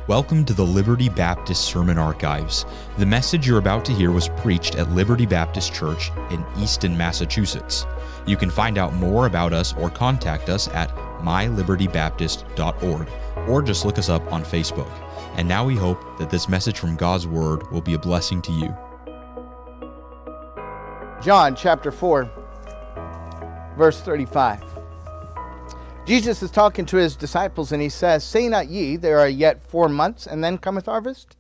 Welcome to the Liberty Baptist Sermon Archives. The message you're about to hear was preached at Liberty Baptist Church in Easton, Massachusetts. You can find out more about us or contact us at mylibertybaptist.org or just look us up on Facebook. And now we hope that this message from God's Word will be a blessing to you. John chapter 4, verse 35. Jesus is talking to his disciples and he says, "Say not ye, there are yet 4 months, and then cometh harvest?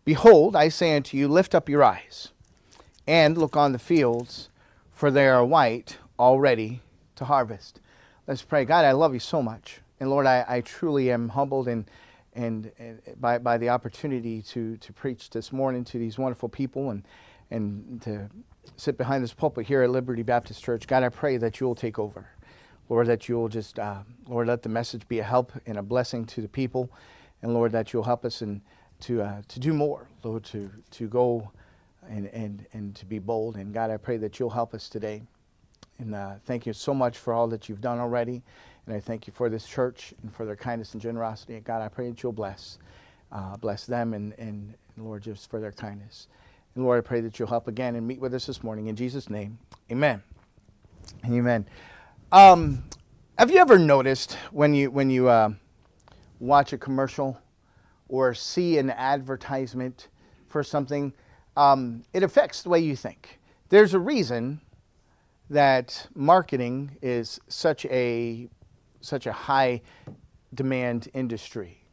Behold, I say unto you, lift up your eyes, and look on the fields, for they are white already to harvest." Let's pray. God, I love you so much. And Lord, I truly am humbled and by the opportunity to preach this morning to these wonderful people and to sit behind this pulpit here at Liberty Baptist Church. God, I pray that you will take over. Lord, that you'll just, Lord, let the message be a help and a blessing to the people. And Lord, that you'll help us to do more, Lord, to go and to be bold. And God, I pray that you'll help us today. And thank you so much for all that you've done already. And I thank you for this church and for their kindness and generosity. And God, I pray that you'll bless them and Lord, just for their kindness. And Lord, I pray that you'll help again and meet with us this morning. In Jesus' name, amen. Amen. Have you ever noticed when you watch a commercial or see an advertisement for something, it affects the way you think? There's a reason that marketing is such a high demand industry,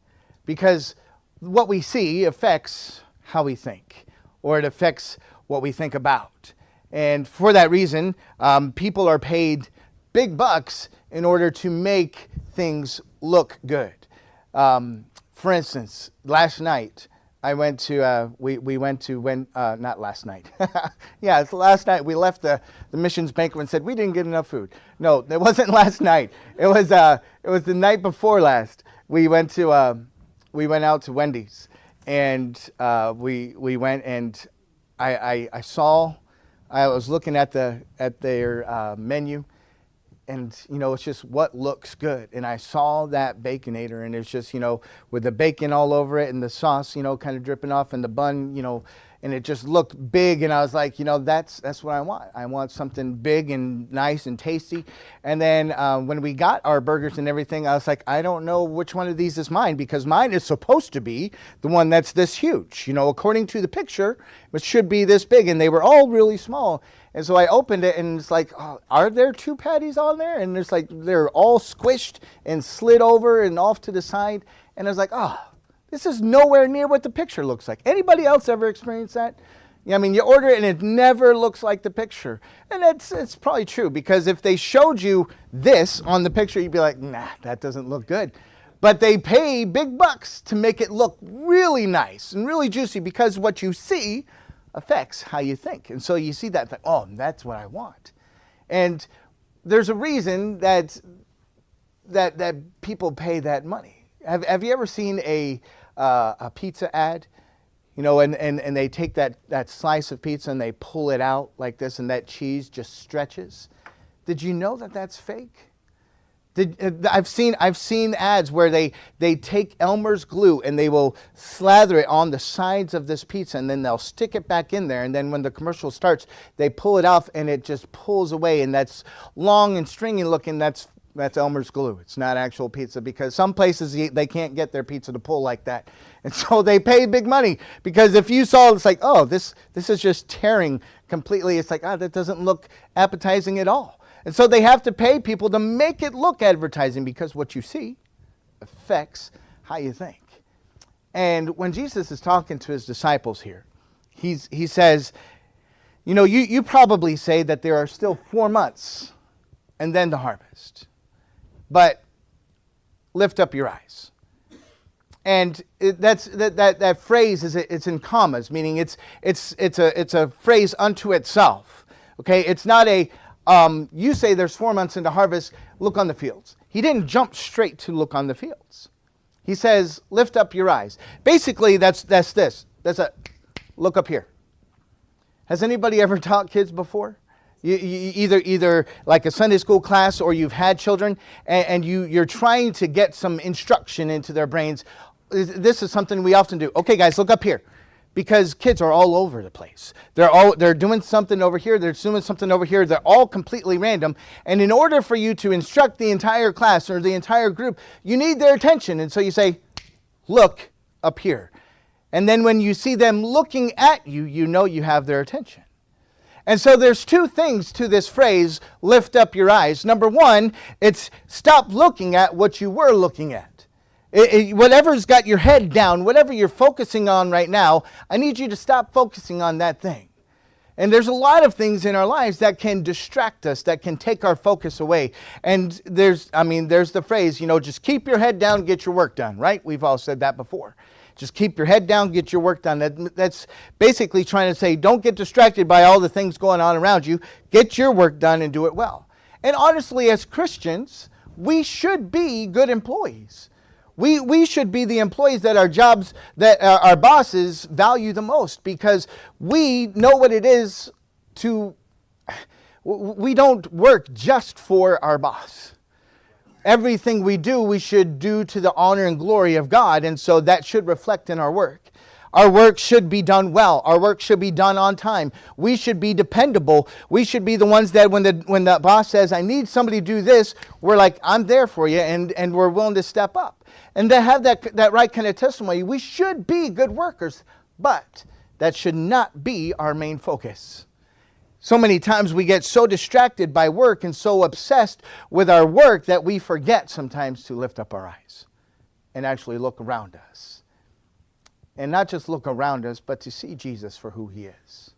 because what we see affects how we think, or it affects what we think about. And for that reason, people are paid big bucks in order to make things look good. For instance, last night I went to not last night. Yeah, it's last night we left the missions banquet and said we didn't get enough food. No, it wasn't last night. It was the night before last. We went out to Wendy's and we went and I was looking at their menu. And, it's just what looks good. And I saw that Baconator, and it's just, with the bacon all over it and the sauce, kind of dripping off, and the bun, and it just looked big. And I was like, that's what I want. I want something big and nice and tasty. And then when we got our burgers and everything, I was like, I don't know which one of these is mine, because mine is supposed to be the one that's this huge. According to the picture, it should be this big. And they were all really small. And so I opened it, and it's like, oh, are there 2 patties on there? And it's like, they're all squished and slid over and off to the side. And I was like, oh, this is nowhere near what the picture looks like. Anybody else ever experienced that? Yeah, I mean, you order it, and it never looks like the picture. And it's probably true, because if they showed you this on the picture, you'd be like, nah, that doesn't look good. But they pay big bucks to make it look really nice and really juicy, because what you see affects how you think. And so you see that, like, oh, that's what I want. And there's a reason that people pay that money. Have you ever seen a pizza ad? And they take that slice of pizza and they pull it out like this, and that cheese just stretches. Did you know that that's fake? I've seen ads where they take Elmer's glue and they will slather it on the sides of this pizza, and then they'll stick it back in there, and then when the commercial starts, they pull it off and it just pulls away, and that's long and stringy looking. That's Elmer's glue. It's not actual pizza, because some places they can't get their pizza to pull like that, and so they pay big money, because if you saw, it's like, oh, this is just tearing completely. It's like, that doesn't look appetizing at all. And so they have to pay people to make it look advertising, because what you see affects how you think. And when Jesus is talking to his disciples here, he says, you probably say that there are still 4 months and then the harvest. But lift up your eyes. And that phrase it's in commas, meaning it's a phrase unto itself. Okay, it's not a you say there's 4 months into harvest, look on the fields. He didn't jump straight to look on the fields. He says, lift up your eyes. Basically, that's this. That's a look up here. Has anybody ever taught kids before? You either like a Sunday school class, or you've had children and you're trying to get some instruction into their brains. this is something we often do. Okay, guys, look up here. Because kids are all over the place. They're doing something over here, they're doing something over here, they're all completely random. And in order for you to instruct the entire class or the entire group, you need their attention. And so you say, look up here. And then when you see them looking at you, you know you have their attention. And so there's two things to this phrase, lift up your eyes. Number one, it's stop looking at what you were looking at. Whatever's got your head down, whatever you're focusing on right now, I need you to stop focusing on that thing. And there's a lot of things in our lives that can distract us, that can take our focus away. And there's the phrase, just keep your head down, get your work done, right? We've all said that before. Just keep your head down, get your work done. That's basically trying to say, don't get distracted by all the things going on around you. Get your work done and do it well. And honestly, as Christians, we should be good employees. We should be the employees that our jobs, that our bosses value the most, because we know what it is we don't work just for our boss. Everything we do, we should do to the honor and glory of God, and so that should reflect in our work. Our work should be done well. Our work should be done on time. We should be dependable. We should be the ones that when the boss says, I need somebody to do this, we're like, I'm there for you, and we're willing to step up. And to have that right kind of testimony, we should be good workers, but that should not be our main focus. So many times we get so distracted by work and so obsessed with our work that we forget sometimes to lift up our eyes and actually look around us. And not just look around us, but to see Jesus for who he is.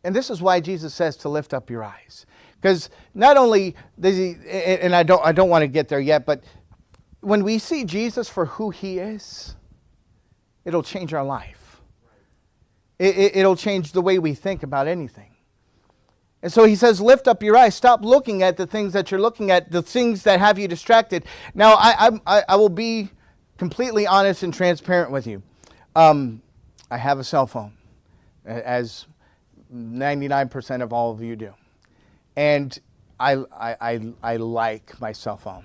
And this is why Jesus says to lift up your eyes. Because not only does he, and I don't want to get there yet, but when we see Jesus for who he is, it'll change our life. It'll change the way we think about anything. And so he says, lift up your eyes. Stop looking at the things that you're looking at, the things that have you distracted. Now, I will be completely honest and transparent with you. I have a cell phone, as 99% of all of you do. And I like my cell phone.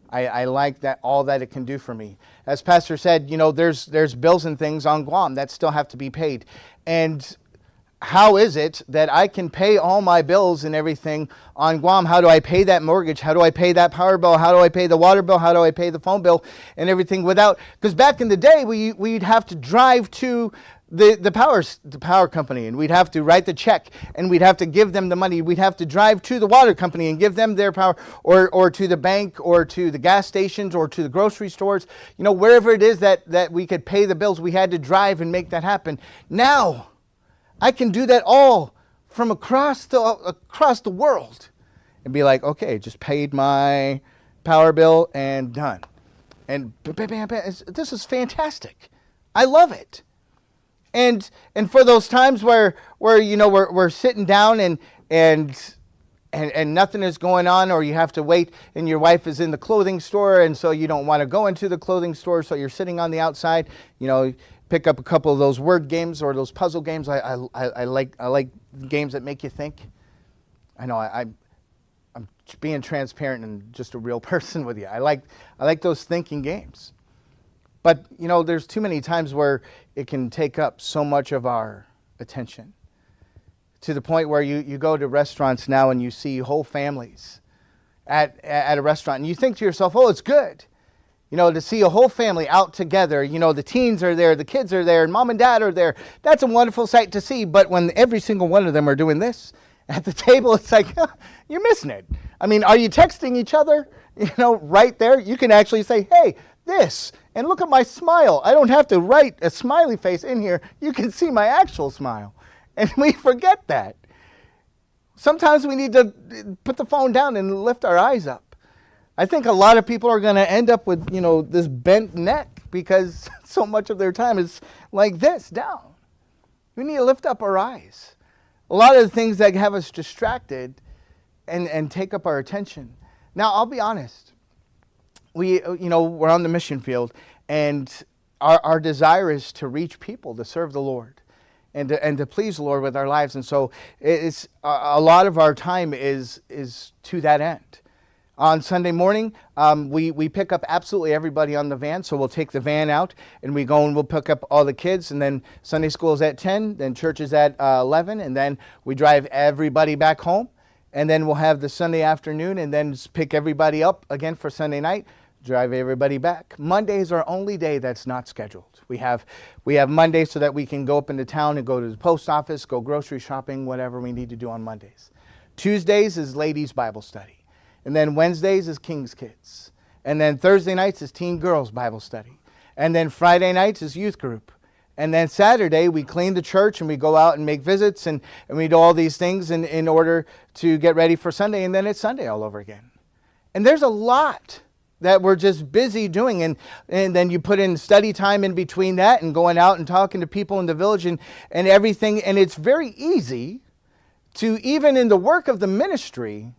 I like that, all that it can do for me. As Pastor said, there's bills and things on Guam that still have to be paid. And how is it that I can pay all my bills and everything on Guam? How do I pay that mortgage? How do I pay that power bill? How do I pay the water bill? How do I pay the phone bill and everything without? Because back in the day, we'd have to drive to the power company, and we'd have to write the check, and we'd have to give them the money. We'd have to drive to the water company and give them their power, or to the bank, or to the gas stations, or to the grocery stores. Wherever it is that we could pay the bills, we had to drive and make that happen. Now, I can do that all from across the world and be like, okay, just paid my power bill and done. And bam, bam, bam, this is fantastic. I love it. And for those times where we're sitting down and nothing is going on, or you have to wait, and your wife is in the clothing store, and so you don't want to go into the clothing store, so you're sitting on the outside, pick up a couple of those word games or those puzzle games. I like games that make you think. I know I'm being transparent and just a real person with you. I like those thinking games. But there's too many times where it can take up so much of our attention, to the point where you go to restaurants now and you see whole families at a restaurant, and you think to yourself, oh, it's good. To see a whole family out together, the teens are there, the kids are there, and mom and dad are there. That's a wonderful sight to see. But when every single one of them are doing this at the table, it's like, you're missing it. I mean, are you texting each other? Right there, you can actually say, hey, this, and look at my smile. I don't have to write a smiley face in here. You can see my actual smile. And we forget that. Sometimes we need to put the phone down and lift our eyes up. I think a lot of people are going to end up with, this bent neck, because so much of their time is like this, down. We need to lift up our eyes. A lot of the things that have us distracted and take up our attention. Now, I'll be honest. We're on the mission field, and our desire is to reach people, to serve the Lord, and to please the Lord with our lives. And so it's a lot of our time is to that end. On Sunday morning, we pick up absolutely everybody on the van. So we'll take the van out and we go and we'll pick up all the kids. And then Sunday school is at 10, then church is at 11. And then we drive everybody back home. And then we'll have the Sunday afternoon and then pick everybody up again for Sunday night, drive everybody back. Monday is our only day that's not scheduled. We have Monday so that we can go up into town and go to the post office, go grocery shopping, whatever we need to do on Mondays. Tuesdays is ladies' Bible study. And then Wednesdays is King's Kids. And then Thursday nights is Teen Girls Bible Study. And then Friday nights is youth group. And then Saturday we clean the church and we go out and make visits and we do all these things in order to get ready for Sunday. And then it's Sunday all over again. And there's a lot that we're just busy doing. And then you put in study time in between that and going out and talking to people in the village and everything. And it's very easy to, even in the work of the ministry,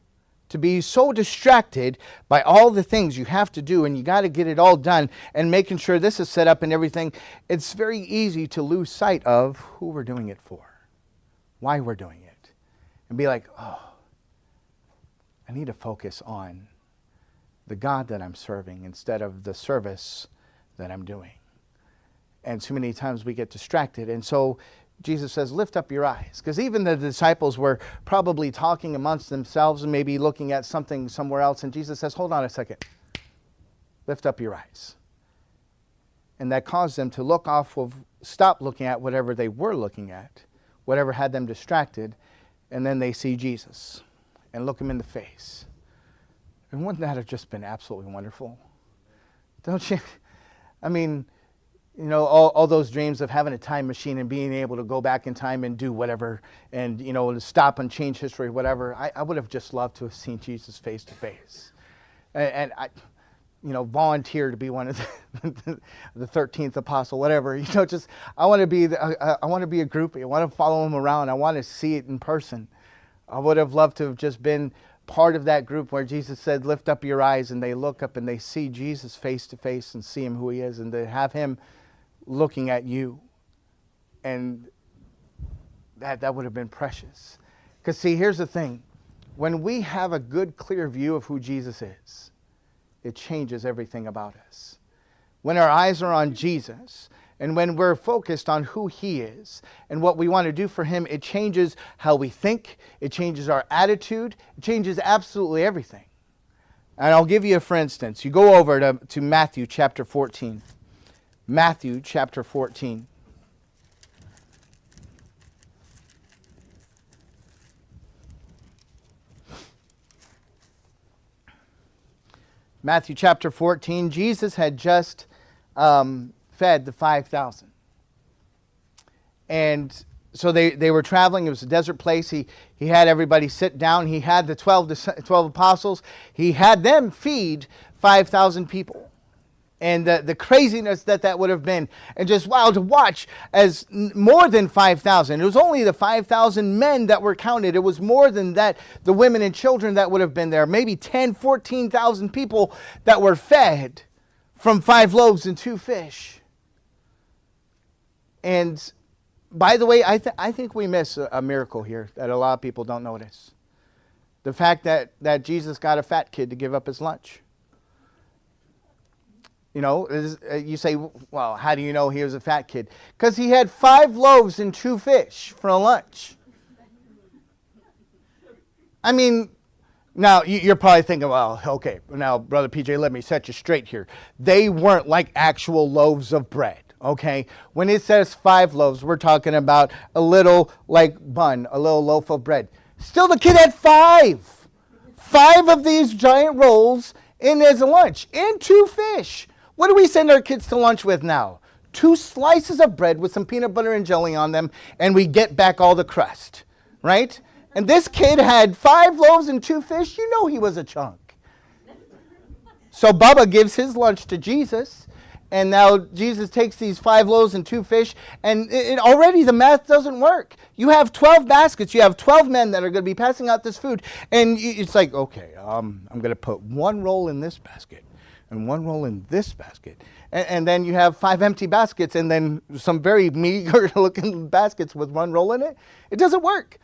to be so distracted by all the things you have to do and you got to get it all done and making sure this is set up and everything. It's very easy to lose sight of who we're doing it for, why we're doing it, and be like, oh, I need to focus on the God that I'm serving instead of the service that I'm doing. And too many times we get distracted. And so Jesus says, lift up your eyes. Because even the disciples were probably talking amongst themselves and maybe looking at something somewhere else. And Jesus says, hold on a second. Lift up your eyes. And that caused them to stop looking at whatever they were looking at, whatever had them distracted. And then they see Jesus and look him in the face. And wouldn't that have just been absolutely wonderful? Don't you? I mean, you know, all those dreams of having a time machine and being able to go back in time and do whatever and, you know, to stop and change history, whatever. I would have just loved to have seen Jesus face to face. And I, you know, volunteer to be one of the 13th apostle, whatever. You know, just, I want to be a groupie. I want to follow him around. I want to see it in person. I would have loved to have just been part of that group where Jesus said, lift up your eyes, and they look up and they see Jesus face to face and see him who he is, and to have him looking at you. And that would have been precious. Because see, here's the thing. When we have a good, clear view of who Jesus is, it changes everything about us. When our eyes are on Jesus, and when we're focused on who he is and what we want to do for him, it changes how we think, it changes our attitude, it changes absolutely everything. And I'll give you a for instance. You go over to Matthew chapter 14. Matthew chapter 14. Matthew chapter 14, Jesus had just fed the 5,000. And so they were traveling. It was a desert place. He had everybody sit down. He had the 12 apostles. He had them feed 5,000 people. And the craziness that would have been. And just, wow, to watch as more than 5,000. It was only the 5,000 men that were counted. It was more than that, the women and children that would have been there. Maybe 10, 14,000 people that were fed from 5 loaves and 2 fish. And by the way, I think we miss a miracle here that a lot of people don't notice. The fact that Jesus got a fat kid to give up his lunch. You know, you say, well, how do you know he was a fat kid? Because he had 5 loaves and 2 fish for a lunch. I mean, now you're probably thinking, well, okay, now, Brother PJ, let me set you straight here. They weren't like actual loaves of bread, okay? When it says 5 loaves, we're talking about a little like bun, a little loaf of bread. Still, the kid had 5. 5 of these giant rolls in as a lunch, and 2 fish. What do we send our kids to lunch with now? 2 slices of bread with some peanut butter and jelly on them, and we get back all the crust, right? And this kid had 5 loaves and 2 fish. You know he was a chunk. So Bubba gives his lunch to Jesus, and now Jesus takes these 5 loaves and 2 fish, and already the math doesn't work. You have 12 baskets. You have 12 men that are going to be passing out this food, and it's like, okay, I'm going to put 1 roll in this basket and 1 roll in this basket. And then you have 5 empty baskets and then some very meager looking baskets with 1 roll in it. It doesn't work.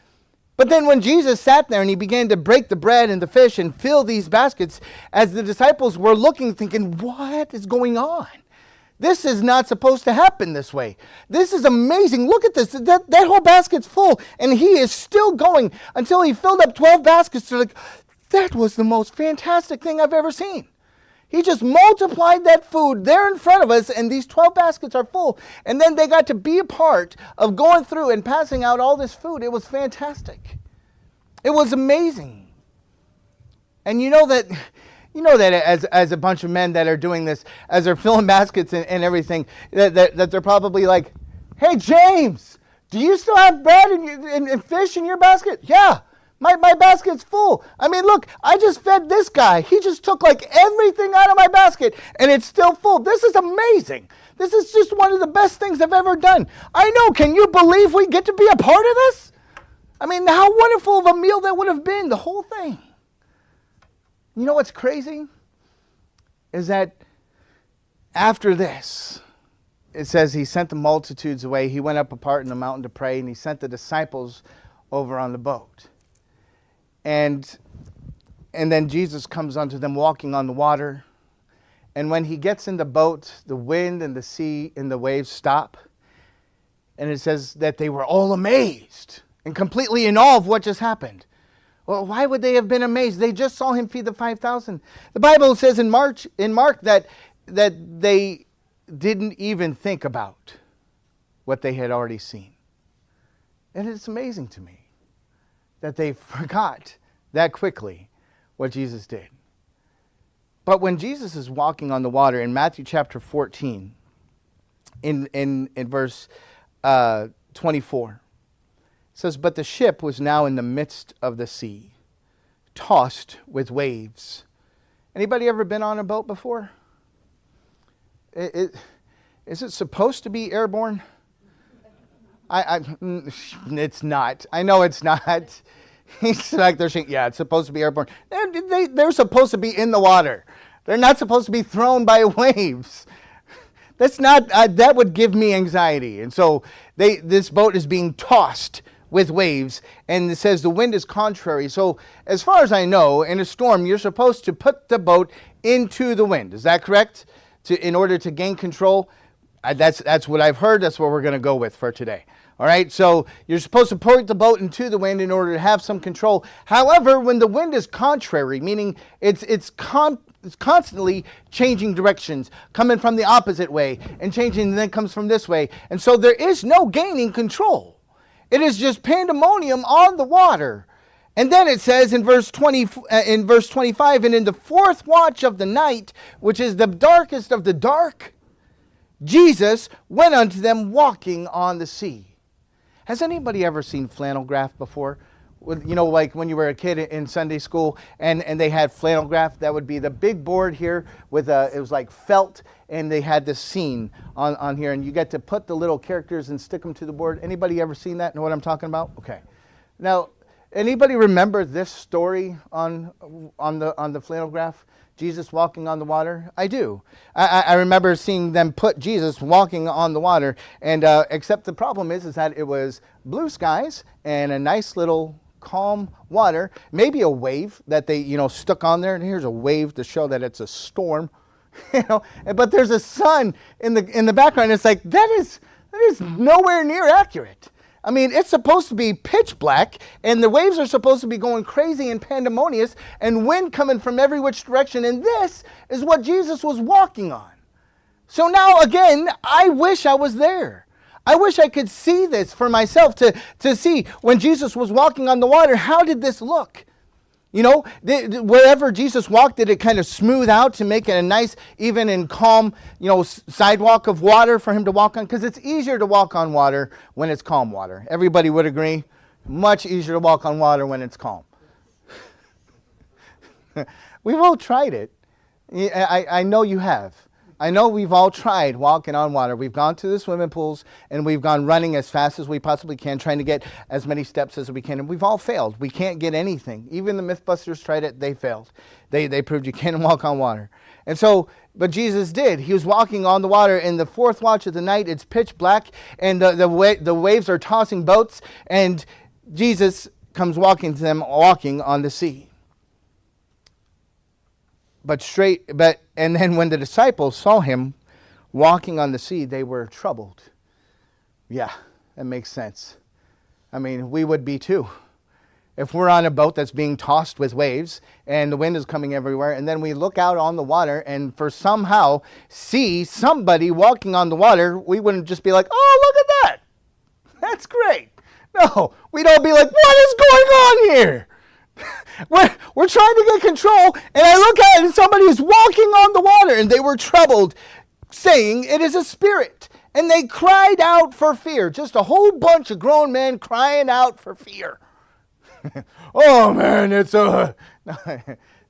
But then when Jesus sat there and he began to break the bread and the fish and fill these baskets, as the disciples were looking, thinking, what is going on? This is not supposed to happen this way. This is amazing. Look at this. That whole basket's full, and he is still going until he filled up 12 baskets. They're like, that was the most fantastic thing I've ever seen. He just multiplied that food there in front of us, and these 12 baskets are full. And then they got to be a part of going through and passing out all this food. It was fantastic. It was amazing. And you know that as a bunch of men that are doing this, as they're filling baskets and everything, that they're probably like, hey, James, do you still have bread and fish in your basket? Yeah. My basket's full. I mean, look, I just fed this guy. He just took like everything out of my basket, and it's still full. This is amazing. This is just one of the best things I've ever done. I know. Can you believe we get to be a part of this? I mean, how wonderful of a meal that would have been, the whole thing. You know what's crazy? Is that after this, it says he sent the multitudes away. He went up apart in the mountain to pray, and he sent the disciples over on the boat. And then Jesus comes unto them walking on the water. And when he gets in the boat, the wind and the sea and the waves stop. And it says that they were all amazed and completely in awe of what just happened. Well, why would they have been amazed? They just saw him feed the 5,000. The Bible says in Mark that they didn't even think about what they had already seen. And it's amazing to me that they forgot that quickly what Jesus did. But when Jesus is walking on the water in Matthew chapter 14, in verse 24, it says, but the ship was now in the midst of the sea, tossed with waves. Anybody ever been on a boat before? Is it supposed to be airborne? It's not. I know it's not. He's like, they're saying, yeah, it's supposed to be airborne. They're supposed to be in the water. They're not supposed to be thrown by waves. That's not, that would give me anxiety. And so this boat is being tossed with waves, and it says the wind is contrary. So as far as I know, in a storm, you're supposed to put the boat into the wind. Is that correct? In order to gain control? That's what I've heard. That's what we're going to go with for today. All right, so you're supposed to point the boat into the wind in order to have some control. However, when the wind is contrary, meaning it's constantly changing directions, coming from the opposite way, and changing, and then comes from this way. And so there is no gaining control. It is just pandemonium on the water. And then it says in verse 25, and in the fourth watch of the night, which is the darkest of the dark, Jesus went unto them walking on the sea. Has anybody ever seen flannel graph before? You know, like when you were a kid in Sunday school and they had flannel graph, that would be the big board here with it was like felt, and they had this scene on here, and you get to put the little characters and stick them to the board. Anybody ever seen that? Know what I'm talking about? Okay. Now, anybody remember this story on the flannel graph? Jesus walking on the water? I do. I remember seeing them put Jesus walking on the water, and except the problem is that it was blue skies and a nice little calm water, maybe a wave that they stuck on there, and here's a wave to show that it's a storm, but there's a sun in the background. It's like that is nowhere near accurate. I mean, it's supposed to be pitch black, and the waves are supposed to be going crazy and pandemonious, and wind coming from every which direction, and this is what Jesus was walking on. So now, again, I wish I was there. I wish I could see this for myself, to see when Jesus was walking on the water, how did this look? Wherever Jesus walked, did it kind of smooth out to make it a nice, even and calm, sidewalk of water for him to walk on? Because it's easier to walk on water when it's calm water. Everybody would agree. Much easier to walk on water when it's calm. We've all tried it. I know you have. I know we've all tried walking on water. We've gone to the swimming pools and we've gone running as fast as we possibly can, trying to get as many steps as we can. And we've all failed. We can't get anything. Even the Mythbusters tried it. They failed. They proved you can't walk on water. And so, but Jesus did. He was walking on the water in the fourth watch of the night. It's pitch black and the waves are tossing boats. And Jesus comes walking to them, walking on the sea. And then when the disciples saw him walking on the sea, they were troubled. Yeah, that makes sense. I mean, we would be too. If we're on a boat that's being tossed with waves and the wind is coming everywhere, and then we look out on the water and for somehow see somebody walking on the water, we wouldn't just be like, oh, look at that. That's great. No, we'd all be like, what is going on here? We're trying to get control, and I look at it and somebody is walking on the water, and they were troubled, saying it is a spirit. And they cried out for fear. Just a whole bunch of grown men crying out for fear. Oh man, it's a...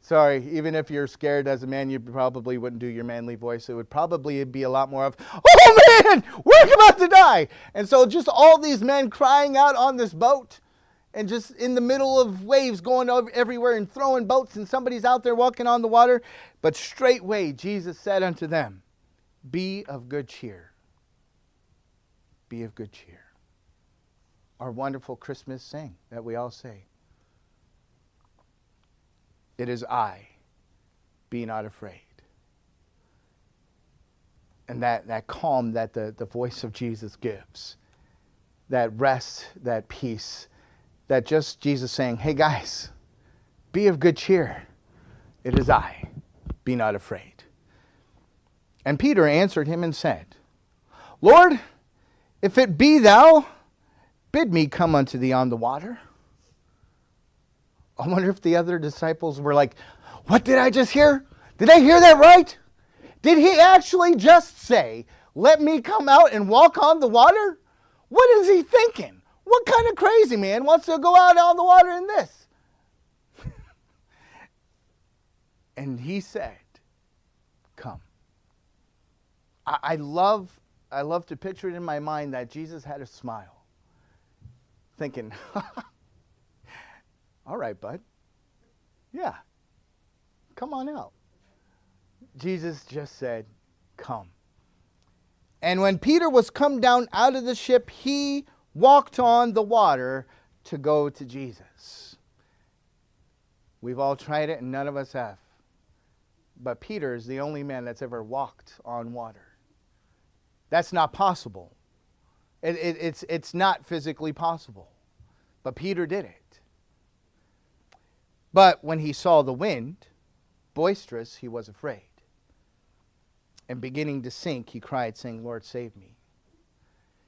Sorry, even if you're scared as a man, you probably wouldn't do your manly voice. It would probably be a lot more of, oh man, we're about to die. And so just all these men crying out on this boat and just in the middle of waves going over everywhere and throwing boats, and somebody's out there walking on the water. But straightway Jesus said unto them, be of good cheer. Be of good cheer. Our wonderful Christmas saying that we all say. It is I, be not afraid. And that calm that the voice of Jesus gives, that rest, that peace, that just Jesus saying, hey guys, be of good cheer. It is I, be not afraid. And Peter answered him and said, Lord, if it be thou, bid me come unto thee on the water. I wonder if the other disciples were like, what did I just hear? Did I hear that right? Did he actually just say, let me come out and walk on the water? What is he thinking? What kind of crazy man wants to go out on the water in this? And he said, come. I love to picture it in my mind that Jesus had a smile, thinking, all right, bud. Yeah. Come on out. Jesus just said, come. And when Peter was come down out of the ship, he walked on the water to go to Jesus. We've all tried it and none of us have. But Peter is the only man that's ever walked on water. That's not possible. It's not physically possible. But Peter did it. But when he saw the wind, boisterous, he was afraid. And beginning to sink, he cried, saying, Lord, save me.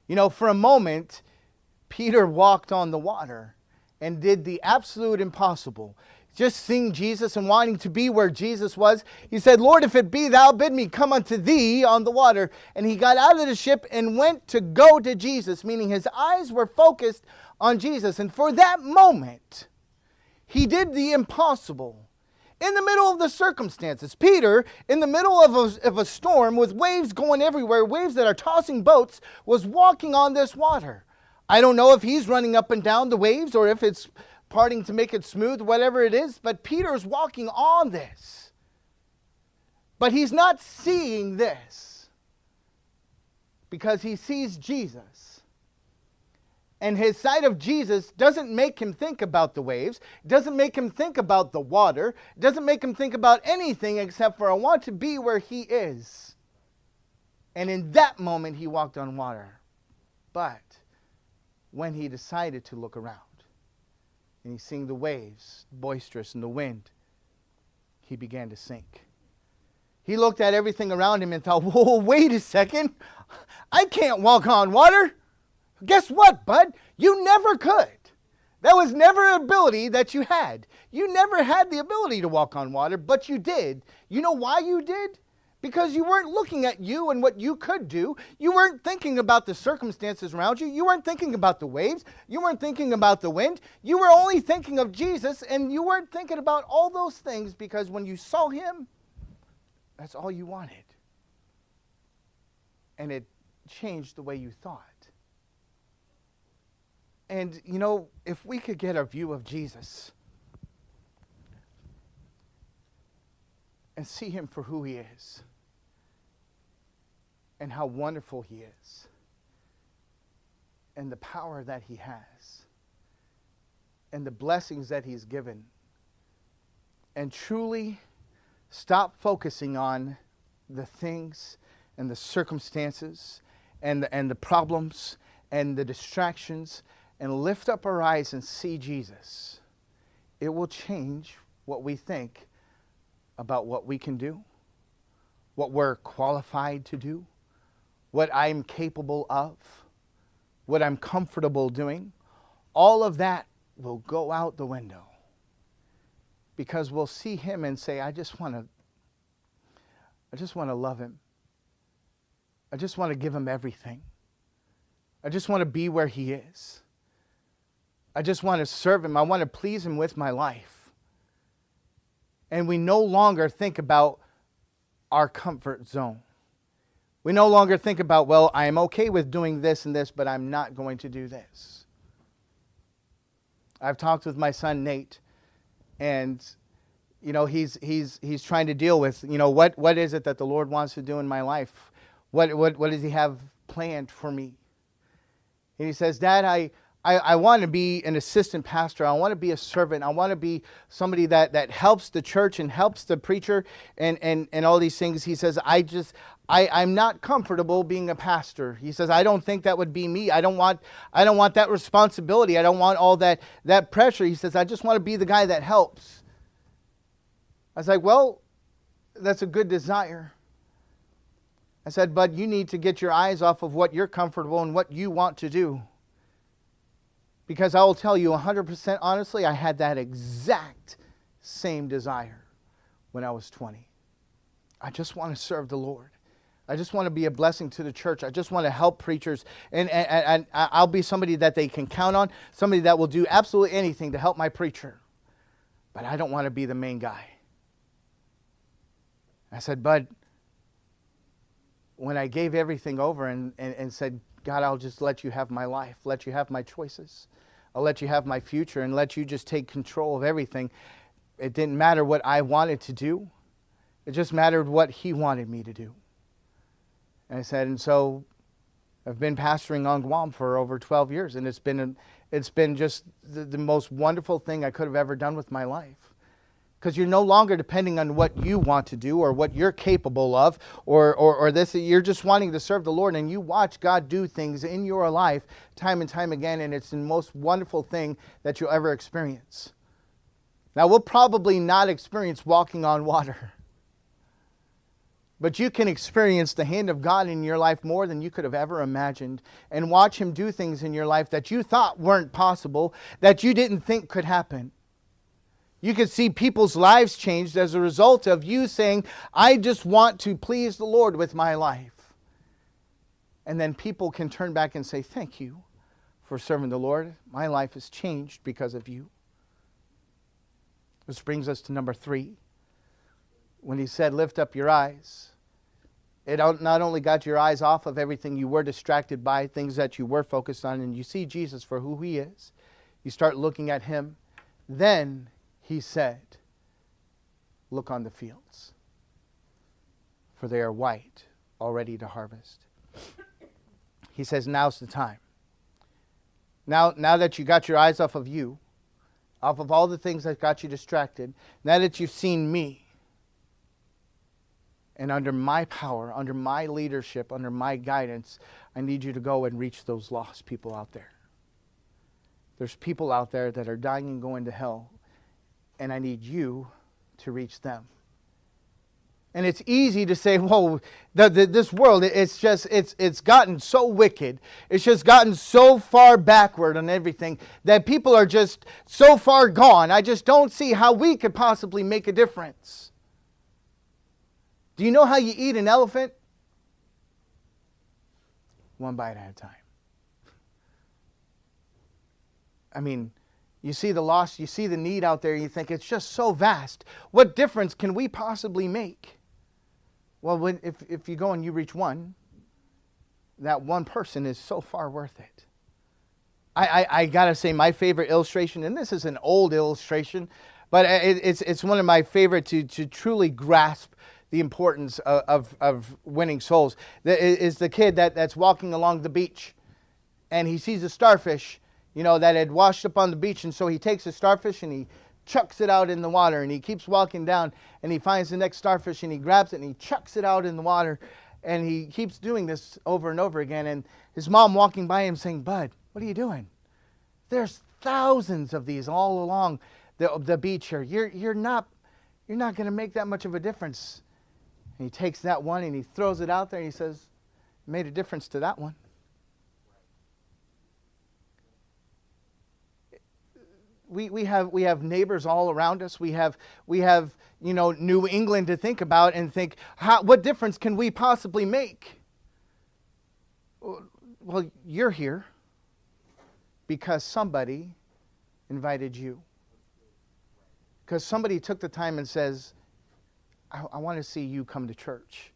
You know, for a moment, Peter walked on the water and did the absolute impossible. Just seeing Jesus and wanting to be where Jesus was, he said, Lord, if it be thou, bid me come unto thee on the water. And he got out of the ship and went to go to Jesus, meaning his eyes were focused on Jesus. And for that moment, he did the impossible. In the middle of the circumstances, Peter, in the middle of a storm with waves going everywhere, waves that are tossing boats, was walking on this water. I don't know if he's running up and down the waves or if it's parting to make it smooth, whatever it is, but Peter's walking on this. But he's not seeing this because he sees Jesus. And his sight of Jesus doesn't make him think about the waves, doesn't make him think about the water, doesn't make him think about anything except for I want to be where he is. And in that moment he walked on water. But when he decided to look around and he's seeing the waves boisterous and the wind, he began to sink. He looked at everything around him and thought, whoa, wait a second. I can't walk on water. Guess what, bud? You never could. That was never an ability that you had. You never had the ability to walk on water, but you did. You know why you did? Because you weren't looking at you and what you could do. You weren't thinking about the circumstances around you. You weren't thinking about the waves. You weren't thinking about the wind. You were only thinking of Jesus, and you weren't thinking about all those things because when you saw him, that's all you wanted. And it changed the way you thought. And, you know, if we could get a view of Jesus and see him for who he is and how wonderful he is and the power that he has and the blessings that he's given. And truly stop focusing on the things and the circumstances and the problems and the distractions, and lift up our eyes and see Jesus. It will change what we think about what we can do, what we're qualified to do, what I'm capable of, what I'm comfortable doing. All of that will go out the window, because we'll see him and say, I just want to love him. I just want to give him everything. I just want to be where he is. I just want to serve him. I want to please him with my life. And we no longer think about our comfort zone. We no longer think about, well, I am okay with doing this and this, but I'm not going to do this. I've talked with my son Nate, and he's trying to deal with, what is it that the Lord wants to do in my life? What does he have planned for me? And he says, Dad, I want to be an assistant pastor. I want to be a servant. I want to be somebody that helps the church and helps the preacher and all these things. He says, I'm not comfortable being a pastor. He says, I don't think that would be me. I don't want that responsibility. I don't want all that pressure. He says, I just want to be the guy that helps. I was like, well, that's a good desire. I said, but you need to get your eyes off of what you're comfortable and what you want to do. Because I will tell you 100% honestly, I had that exact same desire when I was 20. I just want to serve the Lord. I just want to be a blessing to the church. I just want to help preachers. And I'll be somebody that they can count on, somebody that will do absolutely anything to help my preacher. But I don't want to be the main guy. I said, Bud, when I gave everything over and said, God, I'll just let you have my life, let you have my choices. I'll let you have my future and let you just take control of everything. It didn't matter what I wanted to do. It just mattered what he wanted me to do. And I said, and so I've been pastoring on Guam for over 12 years, and it's been just the most wonderful thing I could have ever done with my life. Because you're no longer depending on what you want to do or what you're capable of or this. You're just wanting to serve the Lord, and you watch God do things in your life time and time again, and it's the most wonderful thing that you'll ever experience. Now, we'll probably not experience walking on water, but you can experience the hand of God in your life more than you could have ever imagined, and watch him do things in your life that you thought weren't possible, that you didn't think could happen. You could see people's lives changed as a result of you saying, I just want to please the Lord with my life. And then people can turn back and say, thank you for serving the Lord. My life has changed because of you. This brings us to number 3. When he said, lift up your eyes, it not only got your eyes off of everything you were distracted by, things that you were focused on, and you see Jesus for who he is. You start looking at him. Then he said, look on the fields, for they are white, already to harvest. He says, now's the time. Now that you got your eyes off of you, off of all the things that got you distracted, now that you've seen me, and under my power, under my leadership, under my guidance, I need you to go and reach those lost people out there. There's people out there that are dying and going to hell, and I need you to reach them. And it's easy to say, whoa, this world, it's gotten so wicked. It's just gotten so far backward on everything that people are just so far gone. I just don't see how we could possibly make a difference. Do you know how you eat an elephant? One bite at a time. I mean, you see the loss, you see the need out there, you think it's just so vast. What difference can we possibly make? Well, if you go and you reach one, that one person is so far worth it. I got to say, my favorite illustration, and this is an old illustration, but it's one of my favorite to truly grasp the importance of winning souls, is the kid that's walking along the beach, and he sees a starfish. that had washed up on the beach. And so he takes a starfish and he chucks it out in the water, and he keeps walking down and he finds the next starfish and he grabs it and he chucks it out in the water, and he keeps doing this over and over again. And his mom walking by him saying, "Bud, what are you doing? There's thousands of these all along the beach here. You're not going to make that much of a difference." And he takes that one and he throws it out there and he says, "Made a difference to that one." We have neighbors all around us. We have New England to think about and think, what difference can we possibly make? Well, you're here because somebody invited you. Because somebody took the time and says, I want to see you come to church.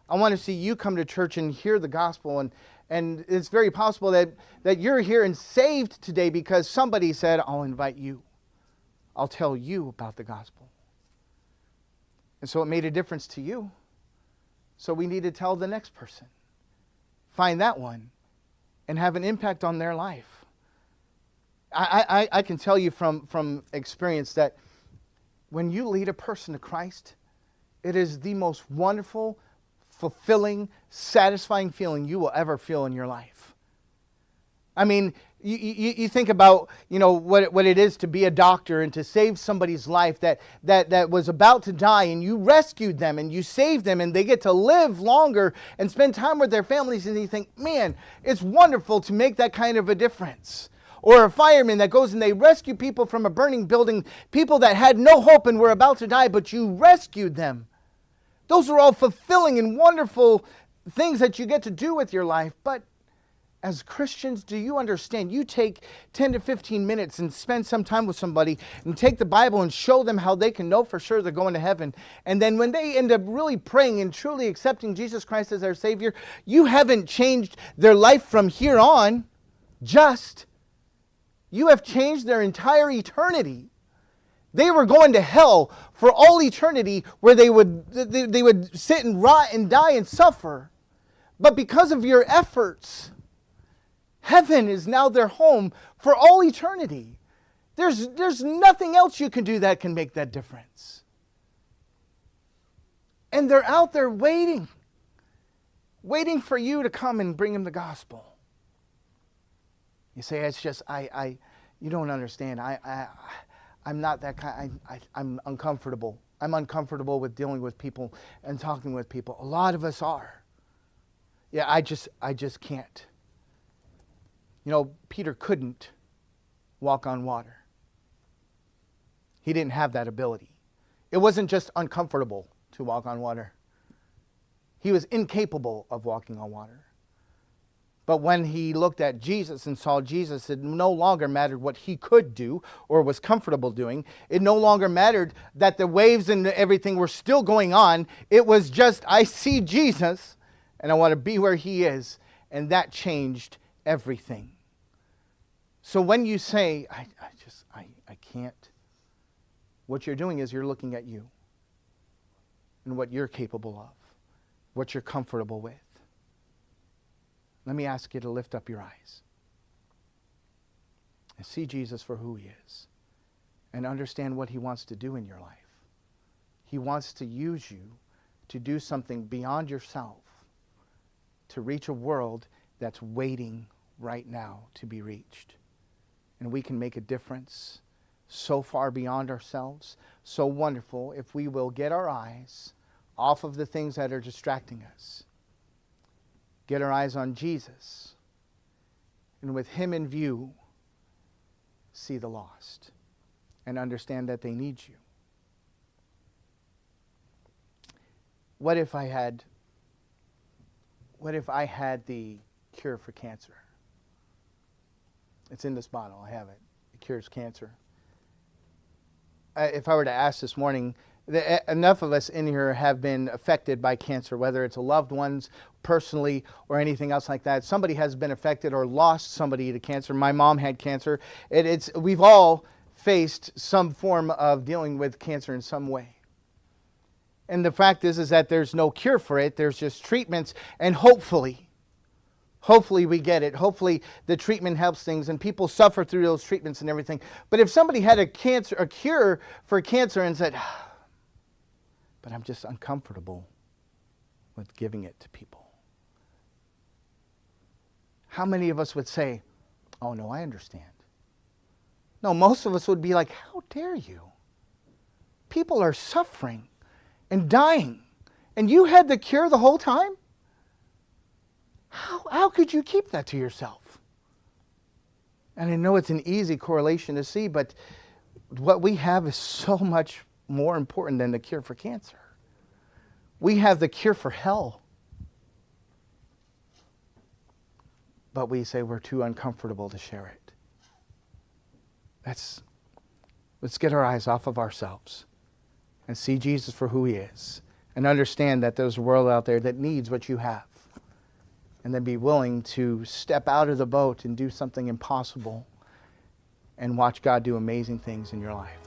I want to see you come to church and hear the gospel. And it's very possible that you're here and saved today because somebody said, "I'll invite you. I'll tell you about the gospel." And so it made a difference to you. So we need to tell the next person. Find that one and have an impact on their life. I can tell you from experience that when you lead a person to Christ, it is the most wonderful, fulfilling, satisfying feeling you will ever feel in your life. I mean, you think about what it is to be a doctor and to save somebody's life that was about to die, and you rescued them and you saved them and they get to live longer and spend time with their families, and you think, man, it's wonderful to make that kind of a difference. Or a fireman that goes and they rescue people from a burning building, people that had no hope and were about to die, but you rescued them. Those are all fulfilling and wonderful things that you get to do with your life. But as Christians, do you understand? You take 10 to 15 minutes and spend some time with somebody and take the Bible and show them how they can know for sure they're going to heaven. And then when they end up really praying and truly accepting Jesus Christ as their Savior, you haven't changed their life from here on. You have changed their entire eternity. They were going to hell for all eternity, where they would sit and rot and die and suffer. But because of your efforts, heaven is now their home for all eternity. There's nothing else you can do that can make that difference. And they're out there waiting for you to come and bring them the gospel. You say, it's just, you don't understand. I'm not that kind. I'm uncomfortable. I'm uncomfortable with dealing with people and talking with people. A lot of us are. Yeah, I just can't. Peter couldn't walk on water. He didn't have that ability. It wasn't just uncomfortable to walk on water. He was incapable of walking on water. But when he looked at Jesus and saw Jesus, it no longer mattered what he could do or was comfortable doing. It no longer mattered that the waves and everything were still going on. It was just, I see Jesus and I want to be where he is. And that changed everything. So when you say, I can't, what you're doing is you're looking at you and what you're capable of, what you're comfortable with. Let me ask you to lift up your eyes and see Jesus for who he is and understand what he wants to do in your life. He wants to use you to do something beyond yourself, to reach a world that's waiting right now to be reached. And we can make a difference so far beyond ourselves, so wonderful if we will get our eyes off of the things that are distracting us. Get our eyes on Jesus, and with him in view, see the lost and understand that they need you. What if I had the cure for cancer? It's in this bottle. I have it. It cures cancer. If I were to ask this morning, enough of us in here have been affected by cancer, whether it's a loved one's, personally, or anything else like that. Somebody has been affected or lost somebody to cancer. My mom had cancer. We've all faced some form of dealing with cancer in some way. And the fact is that there's no cure for it. There's just treatments, and hopefully Hopefully we get it. Hopefully the treatment helps things and people suffer through those treatments and everything. But if somebody had a cure for cancer and said, but I'm just uncomfortable with giving it to people, how many of us would say, oh no, I understand? No, most of us would be like, how dare you? People are suffering and dying, and you had the cure the whole time? How could you keep that to yourself? And I know it's an easy correlation to see, but what we have is so much more important than the cure for cancer. We have the cure for hell. But we say we're too uncomfortable to share it. Let's get our eyes off of ourselves and see Jesus for who he is, and understand that there's a world out there that needs what you have, and then be willing to step out of the boat and do something impossible and watch God do amazing things in your life.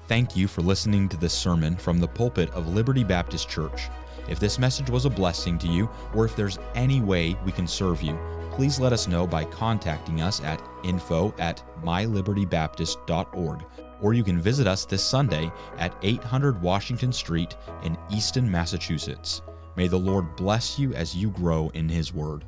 Thank you for listening to this sermon from the pulpit of Liberty Baptist Church. If this message was a blessing to you, or if there's any way we can serve you, please let us know by contacting us at info@mylibertybaptist.org, or you can visit us this Sunday at 800 Washington Street in Easton, Massachusetts. May the Lord bless you as you grow in his word.